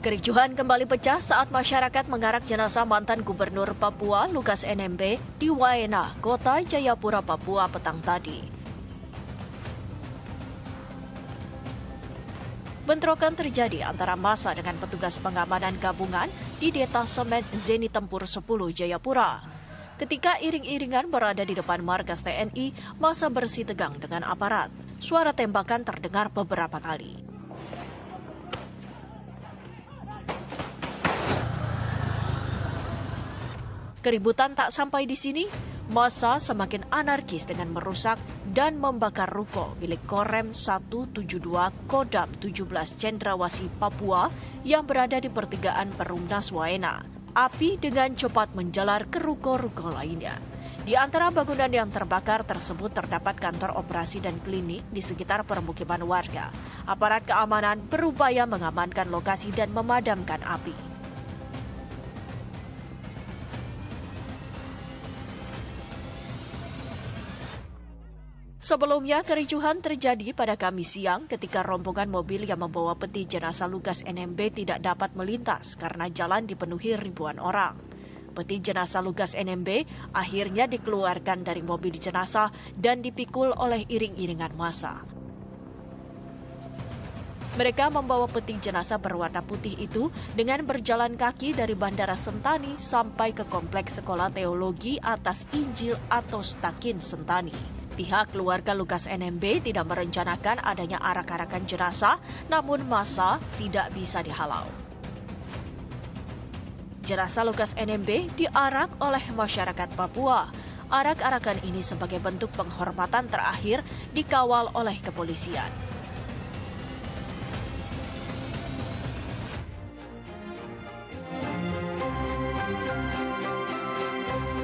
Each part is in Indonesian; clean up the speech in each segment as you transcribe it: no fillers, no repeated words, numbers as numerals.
Kericuhan kembali pecah saat masyarakat mengarak jenazah mantan Gubernur Papua Lukas NMB di Waena, Kota Jayapura, Papua petang tadi. Bentrokan terjadi antara massa dengan petugas pengamanan gabungan di detasemen Zeni Tempur 10 Jayapura. Ketika iring-iringan berada di depan markas TNI, massa bersih tegang dengan aparat. Suara tembakan terdengar beberapa kali. Keributan tak sampai di sini, massa semakin anarkis dengan merusak dan membakar ruko milik Korem 172 Kodam 17 Cendrawasih Papua yang berada di pertigaan Perumnas Waena. Api dengan cepat menjalar ke ruko-ruko lainnya. Di antara bangunan yang terbakar tersebut terdapat kantor operasi dan klinik di sekitar permukiman warga. Aparat keamanan berupaya mengamankan lokasi dan memadamkan api. Sebelumnya, kericuhan terjadi pada Kamis siang ketika rombongan mobil yang membawa peti jenazah Lukas NMB tidak dapat melintas karena jalan dipenuhi ribuan orang. Peti jenazah Lukas NMB akhirnya dikeluarkan dari mobil jenazah dan dipikul oleh iring-iringan massa. Mereka membawa peti jenazah berwarna putih itu dengan berjalan kaki dari Bandara Sentani sampai ke Kompleks Sekolah Teologi Atas Injil atau Stakin Sentani. Pihak keluarga Lukas NMB tidak merencanakan adanya arak-arakan jenazah, namun massa tidak bisa dihalau. Jenazah Lukas NMB diarak oleh masyarakat Papua. Arak-arakan ini sebagai bentuk penghormatan terakhir dikawal oleh kepolisian.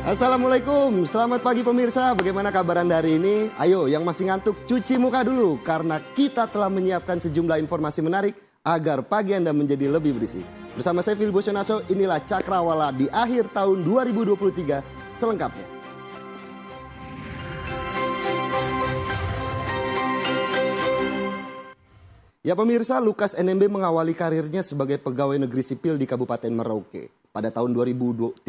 Assalamualaikum, selamat pagi pemirsa. Bagaimana kabar Anda hari ini? Ayo, yang masih ngantuk cuci muka dulu karena kita telah menyiapkan sejumlah informasi menarik agar pagi Anda menjadi lebih bersih. Bersama saya Phil Bosionaso, inilah Cakrawala di akhir tahun 2023 selengkapnya. Ya pemirsa, Lukas NMB mengawali karirnya sebagai pegawai negeri sipil di Kabupaten Merauke. Pada tahun 2013,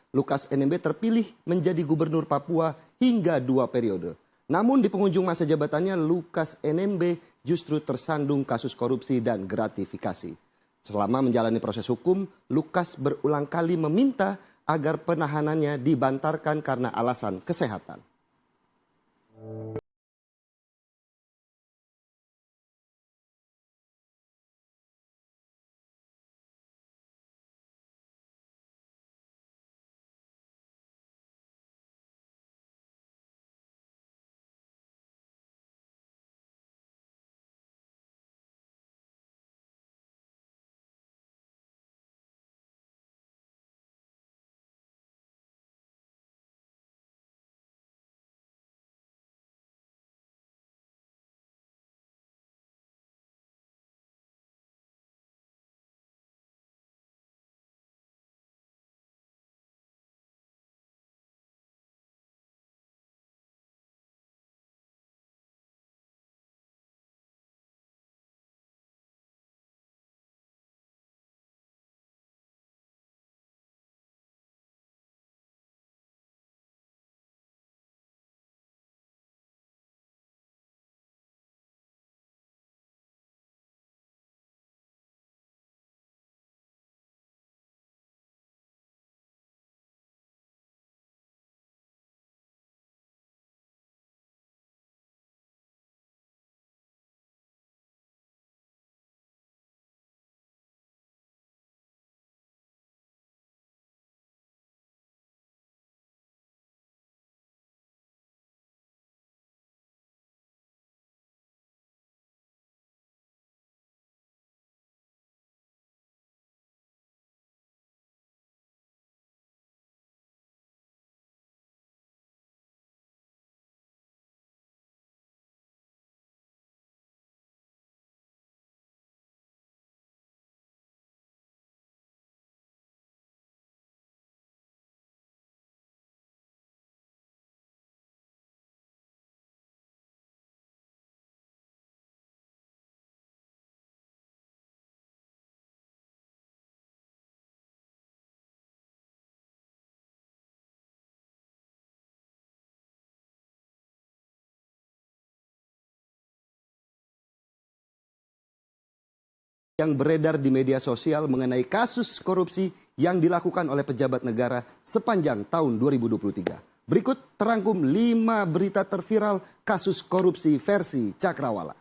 Lukas NMB terpilih menjadi gubernur Papua hingga 2 periode. Namun di penghujung masa jabatannya, Lukas NMB justru tersandung kasus korupsi dan gratifikasi. Selama menjalani proses hukum, Lukas berulang kali meminta agar penahanannya dibantarkan karena alasan kesehatan. yang beredar di media sosial mengenai kasus korupsi yang dilakukan oleh pejabat negara sepanjang tahun 2023. Berikut terangkum 5 berita terviral kasus korupsi versi Cakrawala.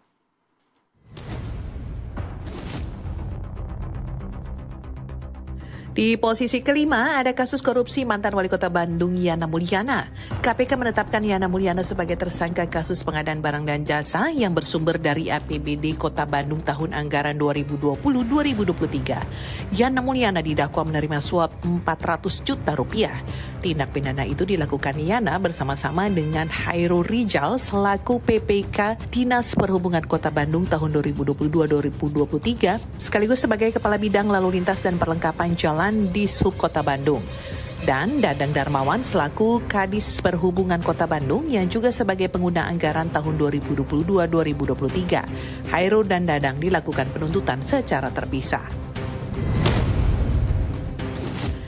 Di posisi kelima ada kasus korupsi mantan wali kota Bandung Yana Mulyana. KPK menetapkan Yana Mulyana sebagai tersangka kasus pengadaan barang dan jasa yang bersumber dari APBD Kota Bandung tahun anggaran 2020-2023. Yana Mulyana didakwa menerima suap 400 juta rupiah. Tindak pidana itu dilakukan Yana bersama-sama dengan Hairul Rijal selaku PPK Dinas Perhubungan Kota Bandung tahun 2022-2023 sekaligus sebagai Kepala Bidang Lalu Lintas dan Perlengkapan Jalan di Sub Kota Bandung, dan Dadang Darmawan selaku Kadis Perhubungan Kota Bandung yang juga sebagai pengguna anggaran tahun 2022-2023. Hairul dan Dadang dilakukan penuntutan secara terpisah.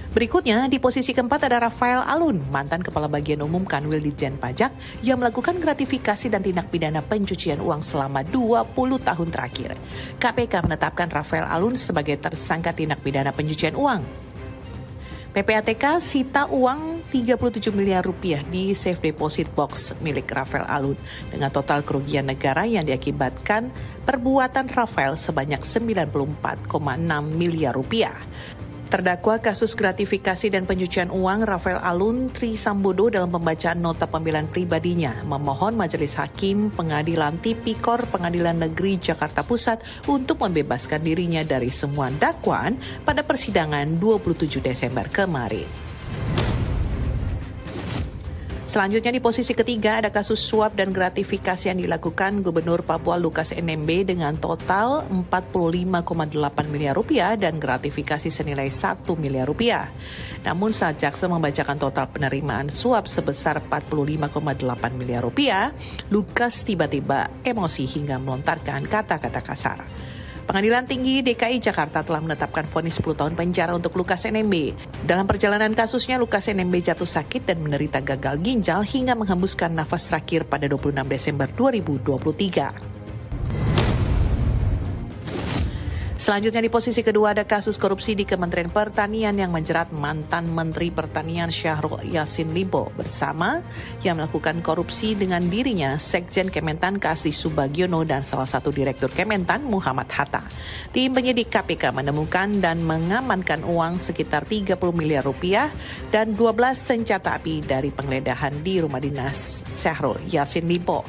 Berikutnya, di posisi keempat ada Rafael Alun, mantan Kepala Bagian Umum Kanwil Ditjen Pajak yang melakukan gratifikasi dan tindak pidana pencucian uang selama 20 tahun terakhir. KPK menetapkan Rafael Alun sebagai tersangka tindak pidana pencucian uang. PPATK sita uang 37 miliar rupiah di safe deposit box milik Rafael Alun dengan total kerugian negara yang diakibatkan perbuatan Rafael sebanyak 94,6 miliar rupiah. Terdakwa kasus gratifikasi dan pencucian uang Rafael Alun Trisambodo dalam pembacaan nota pembelaan pribadinya memohon Majelis Hakim Pengadilan Tipikor Pengadilan Negeri Jakarta Pusat untuk membebaskan dirinya dari semua dakwaan pada persidangan 27 Desember kemarin. Selanjutnya di posisi ketiga ada kasus suap dan gratifikasi yang dilakukan Gubernur Papua Lukas NMB dengan total 45,8 miliar rupiah dan gratifikasi senilai 1 miliar rupiah. Namun saat jaksa membacakan total penerimaan suap sebesar 45,8 miliar rupiah, Lukas tiba-tiba emosi hingga melontarkan kata-kata kasar. Pengadilan Tinggi DKI Jakarta telah menetapkan vonis 10 tahun penjara untuk Lukas NMB. Dalam perjalanan kasusnya, Lukas NMB jatuh sakit dan menderita gagal ginjal hingga menghembuskan nafas terakhir pada 26 Desember 2023. Selanjutnya di posisi kedua ada kasus korupsi di Kementerian Pertanian yang menjerat mantan Menteri Pertanian Syahrul Yassin Limpo bersama yang melakukan korupsi dengan dirinya Sekjen Kementan Kasdi Subagiono dan salah satu Direktur Kementan Muhammad Hatta. Tim penyidik KPK menemukan dan mengamankan uang sekitar 30 miliar rupiah dan 12 senjata api dari penggeledahan di rumah dinas Syahrul Yassin Limpo.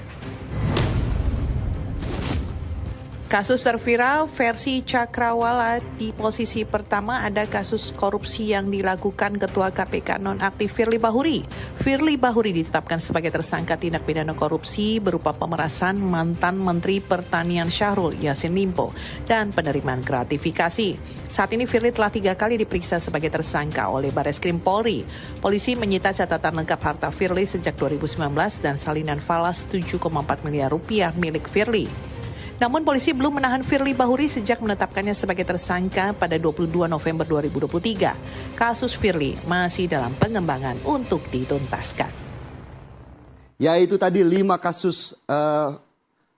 Kasus terviral versi Cakrawala di posisi pertama ada kasus korupsi yang dilakukan Ketua KPK nonaktif Firly Bahuri. Firly Bahuri ditetapkan sebagai tersangka tindak pidana korupsi berupa pemerasan mantan Menteri Pertanian Syahrul Yassin Limpo dan penerimaan gratifikasi. Saat ini Firly telah 3 kali diperiksa sebagai tersangka oleh Bareskrim Polri. Polisi menyita catatan lengkap harta Firly sejak 2019 dan salinan falas 7,4 miliar rupiah milik Firly. Namun polisi belum menahan Firly Bahuri sejak menetapkannya sebagai tersangka pada 22 November 2023. Kasus Firly masih dalam pengembangan untuk dituntaskan. Ya, itu tadi 5 kasus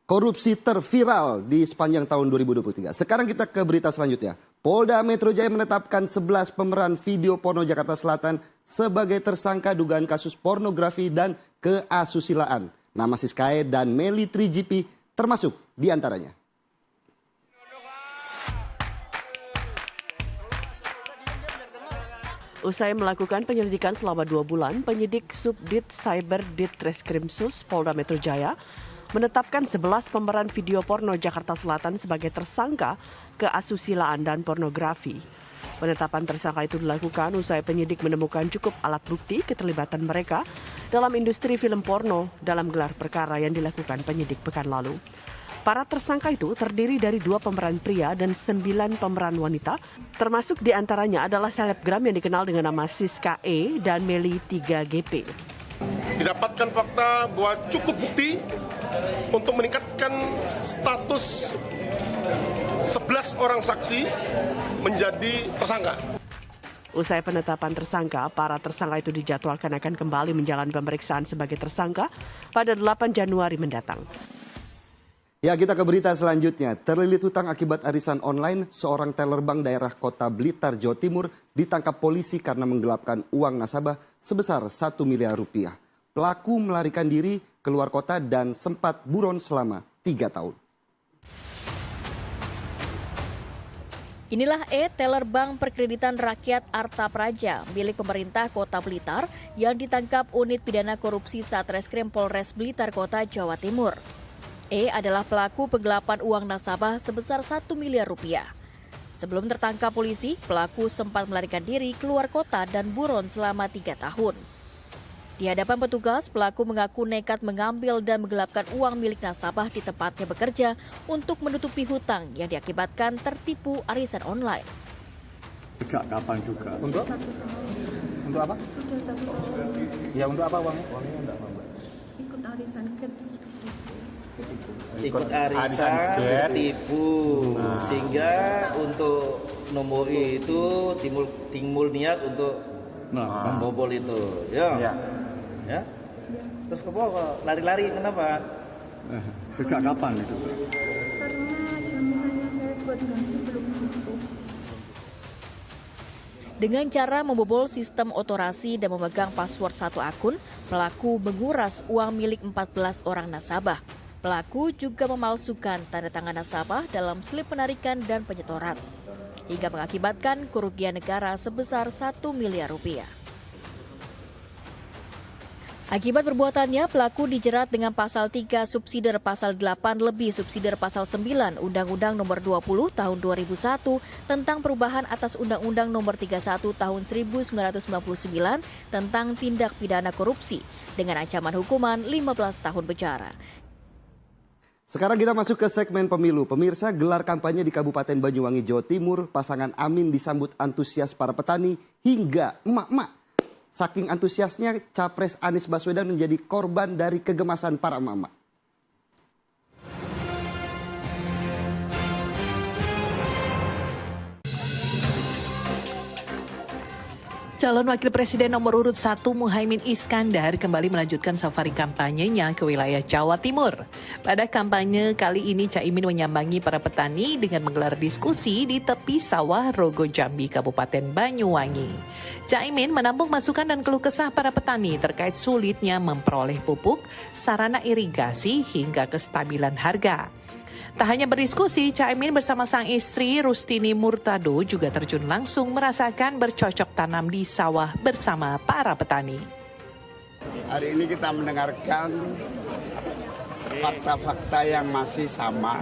korupsi terviral di sepanjang tahun 2023. Sekarang kita ke berita selanjutnya. Polda Metro Jaya menetapkan 11 pemeran video porno Jakarta Selatan sebagai tersangka dugaan kasus pornografi dan keasusilaan. Nama Siskae dan Meli 3GP termasuk di antaranya. Usai melakukan penyelidikan selama 2 bulan, penyidik Subdit Cyber Ditreskrimsus Polda Metro Jaya menetapkan 11 pemeran video porno Jakarta Selatan sebagai tersangka keasusilaan dan pornografi. Penetapan tersangka itu dilakukan usai penyidik menemukan cukup alat bukti keterlibatan mereka dalam industri film porno dalam gelar perkara yang dilakukan penyidik pekan lalu. Para tersangka itu terdiri dari 2 pemeran pria dan 9 pemeran wanita, termasuk diantaranya adalah selebgram yang dikenal dengan nama Siskae dan Meli 3GP. Didapatkan fakta bahwa cukup bukti untuk meningkatkan status 11 orang saksi menjadi tersangka. Usai penetapan tersangka, para tersangka itu dijadwalkan akan kembali menjalani pemeriksaan sebagai tersangka pada 8 Januari mendatang. Ya, kita ke berita selanjutnya. Terlilit hutang akibat arisan online, seorang teller bank daerah Kota Blitar, Jawa Timur ditangkap polisi karena menggelapkan uang nasabah sebesar 1 miliar rupiah. Pelaku melarikan diri keluar kota dan sempat buron selama 3 tahun. Inilah teller bank perkreditan rakyat Arta Praja milik pemerintah Kota Blitar yang ditangkap unit pidana korupsi Satreskrim Polres Blitar Kota, Jawa Timur. Adalah pelaku penggelapan uang nasabah sebesar 1 miliar rupiah. Sebelum tertangkap polisi, pelaku sempat melarikan diri keluar kota dan buron selama 3 tahun. Di hadapan petugas, pelaku mengaku nekat mengambil dan menggelapkan uang milik nasabah di tempatnya bekerja untuk menutupi hutang yang diakibatkan tertipu arisan online. Sejak kapan juga? Untuk apa? Ya untuk apa uangnya? Uangnya untuk apa, Mbak? Ikut arisan tertipu sehingga untuk nomor itu timbul niat untuk membobol itu ya. Terus kok lari-lari kenapa? Sejak kapan itu? Karena jaminannya saya buat ganti belum cukup. Dengan cara membobol sistem otorasi dan memegang password satu akun, pelaku menguras uang milik 14 orang nasabah. Pelaku juga memalsukan tanda tangan nasabah dalam slip penarikan dan penyetoran, hingga mengakibatkan kerugian negara sebesar 1 miliar rupiah. Akibat perbuatannya, pelaku dijerat dengan pasal 3 subsidiar pasal 8 lebih subsidiar pasal 9 Undang-Undang Nomor 20 Tahun 2001 tentang perubahan atas Undang-Undang Nomor 31 Tahun 1999 tentang tindak pidana korupsi dengan ancaman hukuman 15 tahun penjara. Sekarang kita masuk ke segmen pemilu. Pemirsa, gelar kampanye di Kabupaten Banyuwangi, Jawa Timur, pasangan Amin disambut antusias para petani hingga emak-emak. Saking antusiasnya, Capres Anies Baswedan menjadi korban dari kegemasan para emak-emak. Calon Wakil Presiden nomor urut 1 Muhaimin Iskandar kembali melanjutkan safari kampanyenya ke wilayah Jawa Timur. Pada kampanye kali ini Caimin menyambangi para petani dengan menggelar diskusi di tepi sawah Rogo Jambi, Kabupaten Banyuwangi. Caimin menampung masukan dan keluh kesah para petani terkait sulitnya memperoleh pupuk, sarana irigasi hingga kestabilan harga. Tak hanya berdiskusi, Caimin bersama sang istri Rustini Murtado juga terjun langsung merasakan bercocok tanam di sawah bersama para petani. Hari ini kita mendengarkan fakta-fakta yang masih sama.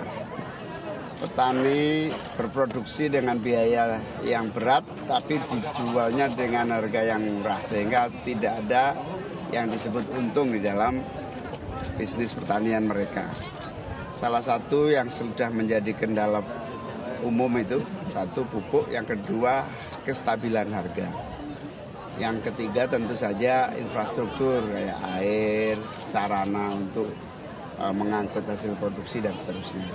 Petani berproduksi dengan biaya yang berat, tapi dijualnya dengan harga yang murah. Sehingga tidak ada yang disebut untung di dalam bisnis pertanian mereka. Salah satu yang sudah menjadi kendala umum itu, satu pupuk, yang kedua kestabilan harga. Yang ketiga tentu saja infrastruktur kayak air, sarana untuk mengangkut hasil produksi dan seterusnya.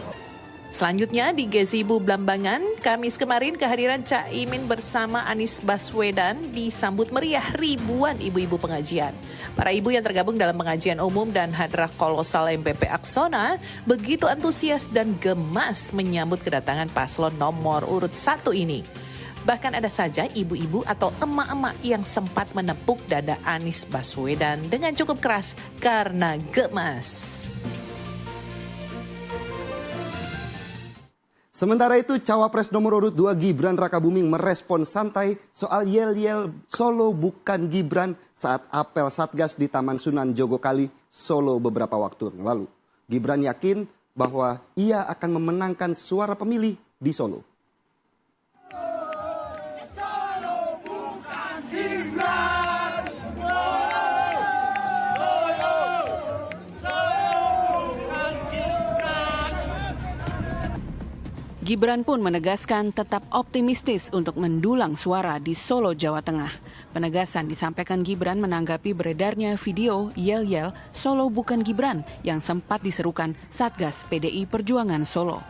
Selanjutnya di Gazebo Blambangan, Kamis kemarin kehadiran Caimin bersama Anies Baswedan disambut meriah ribuan ibu-ibu pengajian. Para ibu yang tergabung dalam pengajian umum dan hadrah kolosal MPP Aksona begitu antusias dan gemas menyambut kedatangan paslon nomor urut 1 ini. Bahkan ada saja ibu-ibu atau emak-emak yang sempat menepuk dada Anies Baswedan dengan cukup keras karena gemas. Sementara itu, Cawapres nomor urut 2 Gibran Rakabuming merespon santai soal yel-yel Solo bukan Gibran saat apel Satgas di Taman Sunan Jogokali, Solo beberapa waktu lalu. Gibran yakin bahwa ia akan memenangkan suara pemilih di Solo. Gibran pun menegaskan tetap optimistis untuk mendulang suara di Solo, Jawa Tengah. Penegasan disampaikan Gibran menanggapi beredarnya video yel-yel Solo bukan Gibran yang sempat diserukan Satgas PDI Perjuangan Solo.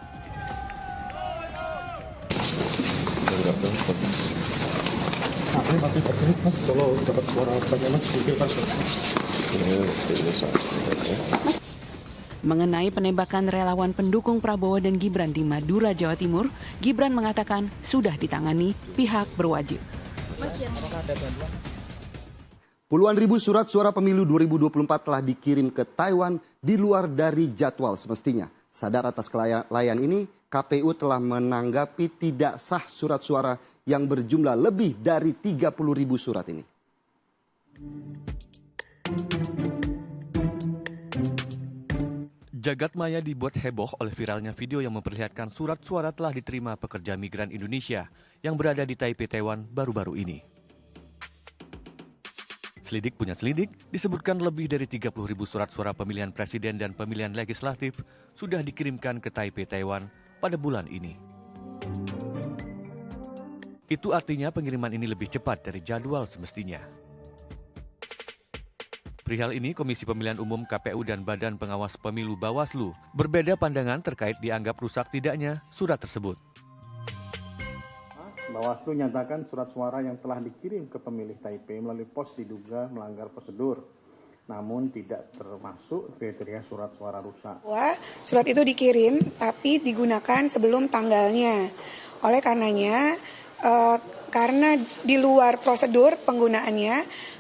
Mengenai penembakan relawan pendukung Prabowo dan Gibran di Madura, Jawa Timur, Gibran mengatakan sudah ditangani pihak berwajib. Puluhan ribu surat suara pemilu 2024 telah dikirim ke Taiwan di luar dari jadwal semestinya. Sadar atas kelalaian ini, KPU telah menanggapi tidak sah surat suara yang berjumlah lebih dari 30 ribu surat ini. Jagat maya dibuat heboh oleh viralnya video yang memperlihatkan surat suara telah diterima pekerja migran Indonesia yang berada di Taipei, Taiwan baru-baru ini. Selidik punya selidik, disebutkan lebih dari 30 ribu surat suara pemilihan presiden dan pemilihan legislatif sudah dikirimkan ke Taipei, Taiwan pada bulan ini. Itu artinya pengiriman ini lebih cepat dari jadwal semestinya. Perihal ini, Komisi Pemilihan Umum KPU dan Badan Pengawas Pemilu Bawaslu berbeda pandangan terkait dianggap rusak tidaknya surat tersebut. Bawaslu nyatakan surat suara yang telah dikirim ke pemilih Taipei melalui pos diduga melanggar prosedur, namun tidak termasuk kriteria surat suara rusak. Surat itu dikirim tapi digunakan sebelum tanggalnya. Oleh karenanya, karena di luar prosedur penggunaannya,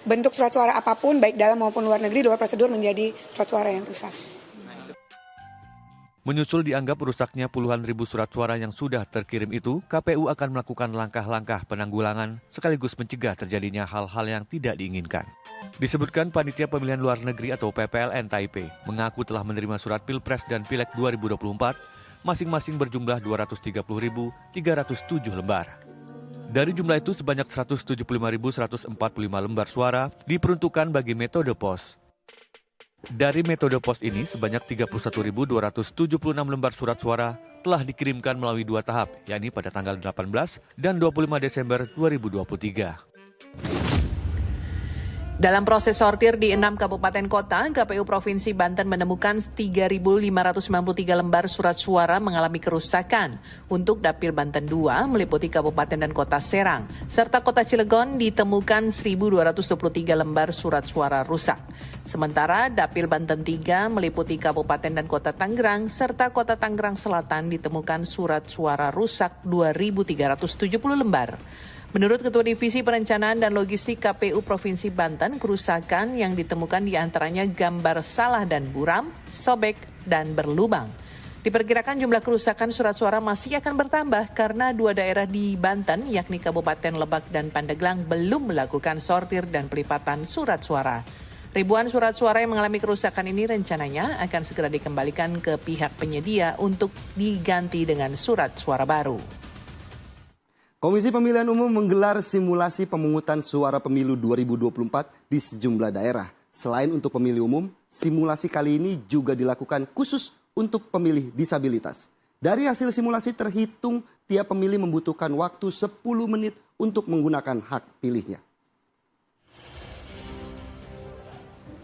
bentuk surat suara apapun baik dalam maupun luar negeri luar prosedur menjadi surat suara yang rusak. Menyusul dianggap rusaknya puluhan ribu surat suara yang sudah terkirim itu, KPU akan melakukan langkah-langkah penanggulangan sekaligus mencegah terjadinya hal-hal yang tidak diinginkan. Disebutkan Panitia Pemilihan Luar Negeri atau PPLN Taipei mengaku telah menerima surat Pilpres dan Pileg 2024 masing-masing berjumlah 230.307 lembar. Dari jumlah itu sebanyak 175.145 lembar suara diperuntukkan bagi metode pos. Dari metode pos ini, sebanyak 31.276 lembar surat suara telah dikirimkan melalui 2 tahap, yakni pada tanggal 18 dan 25 Desember 2023. Dalam proses sortir di 6 kabupaten kota, KPU Provinsi Banten menemukan 3.593 lembar surat suara mengalami kerusakan. Untuk Dapil Banten 2 meliputi Kabupaten dan Kota Serang, serta Kota Cilegon ditemukan 1.223 lembar surat suara rusak. Sementara Dapil Banten 3 meliputi Kabupaten dan Kota Tangerang, serta Kota Tangerang Selatan ditemukan surat suara rusak 2.370 lembar. Menurut Ketua Divisi Perencanaan dan Logistik KPU Provinsi Banten, kerusakan yang ditemukan diantaranya gambar salah dan buram, sobek, dan berlubang. Diperkirakan jumlah kerusakan surat suara masih akan bertambah karena 2 daerah di Banten, yakni Kabupaten Lebak dan Pandeglang, belum melakukan sortir dan pelipatan surat suara. Ribuan surat suara yang mengalami kerusakan ini rencananya akan segera dikembalikan ke pihak penyedia untuk diganti dengan surat suara baru. Komisi Pemilihan Umum menggelar simulasi pemungutan suara pemilu 2024 di sejumlah daerah. Selain untuk pemilih umum, simulasi kali ini juga dilakukan khusus untuk pemilih disabilitas. Dari hasil simulasi terhitung tiap pemilih membutuhkan waktu 10 menit untuk menggunakan hak pilihnya.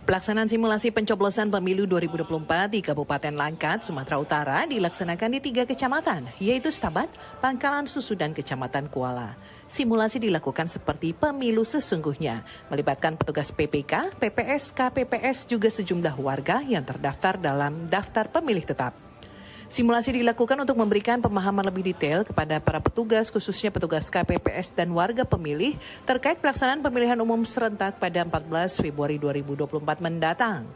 Pelaksanaan simulasi pencoblosan pemilu 2024 di Kabupaten Langkat, Sumatera Utara dilaksanakan di 3 kecamatan, yaitu Stabat, Pangkalan Susu, dan Kecamatan Kuala. Simulasi dilakukan seperti pemilu sesungguhnya, melibatkan petugas PPK, PPS, KPPS, juga sejumlah warga yang terdaftar dalam daftar pemilih tetap. Simulasi dilakukan untuk memberikan pemahaman lebih detail kepada para petugas, khususnya petugas KPPS dan warga pemilih terkait pelaksanaan pemilihan umum serentak pada 14 Februari 2024 mendatang.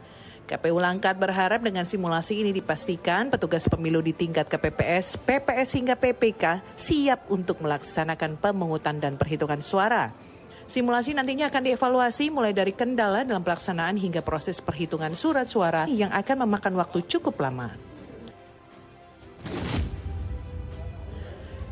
KPU Langkat berharap dengan simulasi ini dipastikan petugas pemilu di tingkat KPPS, PPS hingga PPK siap untuk melaksanakan pemungutan dan perhitungan suara. Simulasi nantinya akan dievaluasi mulai dari kendala dalam pelaksanaan hingga proses perhitungan surat suara yang akan memakan waktu cukup lama.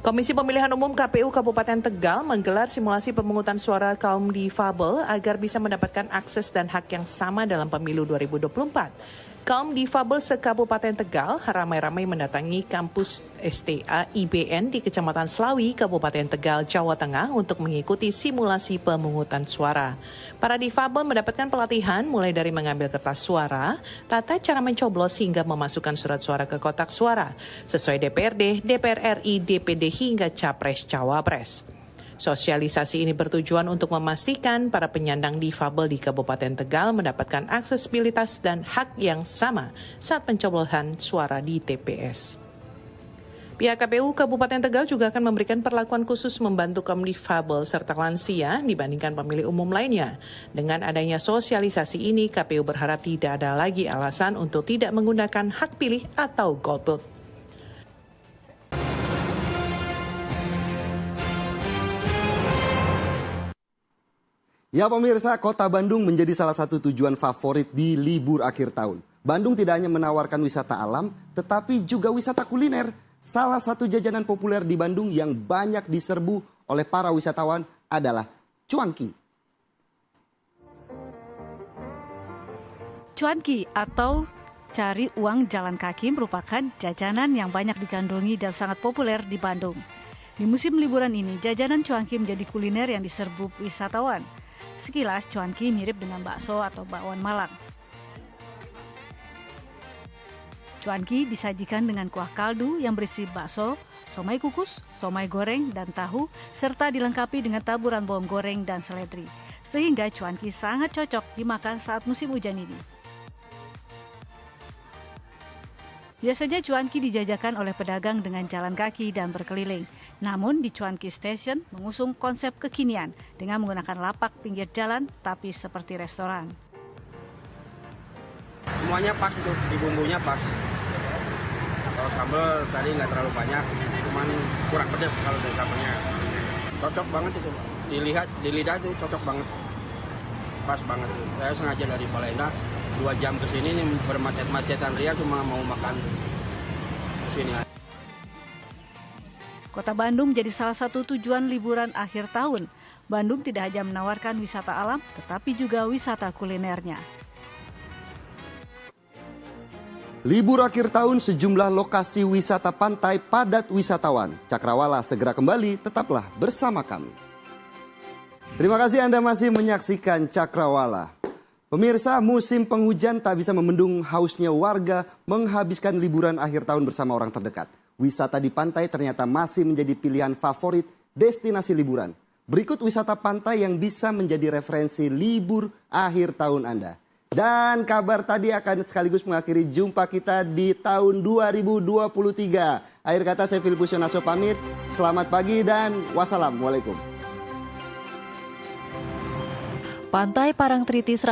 Komisi Pemilihan Umum KPU Kabupaten Tegal menggelar simulasi pemungutan suara kaum difabel agar bisa mendapatkan akses dan hak yang sama dalam pemilu 2024. Kaum difabel se-Kabupaten Tegal ramai-ramai mendatangi kampus STA IBN di Kecamatan Slawi, Kabupaten Tegal, Jawa Tengah untuk mengikuti simulasi pemungutan suara. Para difabel mendapatkan pelatihan mulai dari mengambil kertas suara, tata cara mencoblos hingga memasukkan surat suara ke kotak suara, sesuai DPRD, DPR RI, DPD hingga Capres-Cawapres. Sosialisasi ini bertujuan untuk memastikan para penyandang difabel di Kabupaten Tegal mendapatkan aksesibilitas dan hak yang sama saat pencoblosan suara di TPS. Pihak KPU Kabupaten Tegal juga akan memberikan perlakuan khusus membantu kaum difabel serta lansia dibandingkan pemilih umum lainnya. Dengan adanya sosialisasi ini, KPU berharap tidak ada lagi alasan untuk tidak menggunakan hak pilih atau golput. Ya pemirsa, kota Bandung menjadi salah satu tujuan favorit di libur akhir tahun. Bandung tidak hanya menawarkan wisata alam, tetapi juga wisata kuliner. Salah satu jajanan populer di Bandung yang banyak diserbu oleh para wisatawan adalah cuanki. Cuanki atau cari uang jalan kaki merupakan jajanan yang banyak digandrungi dan sangat populer di Bandung. Di musim liburan ini, jajanan cuanki menjadi kuliner yang diserbu wisatawan. Sekilas, cuanki mirip dengan bakso atau bakwan Malang. Cuanki disajikan dengan kuah kaldu yang berisi bakso, somai kukus, somai goreng, dan tahu, serta dilengkapi dengan taburan bawang goreng dan seledri. Sehingga cuanki sangat cocok dimakan saat musim hujan ini. Biasanya cuanki dijajakan oleh pedagang dengan jalan kaki dan berkeliling. Namun di Cuanki Station mengusung konsep kekinian dengan menggunakan lapak pinggir jalan tapi seperti restoran. Semuanya pas tuh, di bumbunya pas. Kalau sambal tadi nggak terlalu banyak, cuman kurang pedas kalau dari sambelnya. Cocok banget itu, dilihat di lidah itu cocok banget, pas banget. Saya sengaja dari Palembang 2 jam ke sini nih bermacet-macetan ria cuma mau makan ke sini. Kota Bandung menjadi salah satu tujuan liburan akhir tahun. Bandung tidak hanya menawarkan wisata alam, tetapi juga wisata kulinernya. Libur akhir tahun sejumlah lokasi wisata pantai padat wisatawan. Cakrawala segera kembali, tetaplah bersama kami. Terima kasih Anda masih menyaksikan Cakrawala. Pemirsa, musim penghujan tak bisa membendung hausnya warga menghabiskan liburan akhir tahun bersama orang terdekat. Wisata di pantai ternyata masih menjadi pilihan favorit destinasi liburan. Berikut wisata pantai yang bisa menjadi referensi libur akhir tahun Anda. Dan kabar tadi akan sekaligus mengakhiri jumpa kita di tahun 2023. Akhir kata saya Filipus Yonaso pamit. Selamat pagi dan wassalamualaikum. Pantai Parangtritis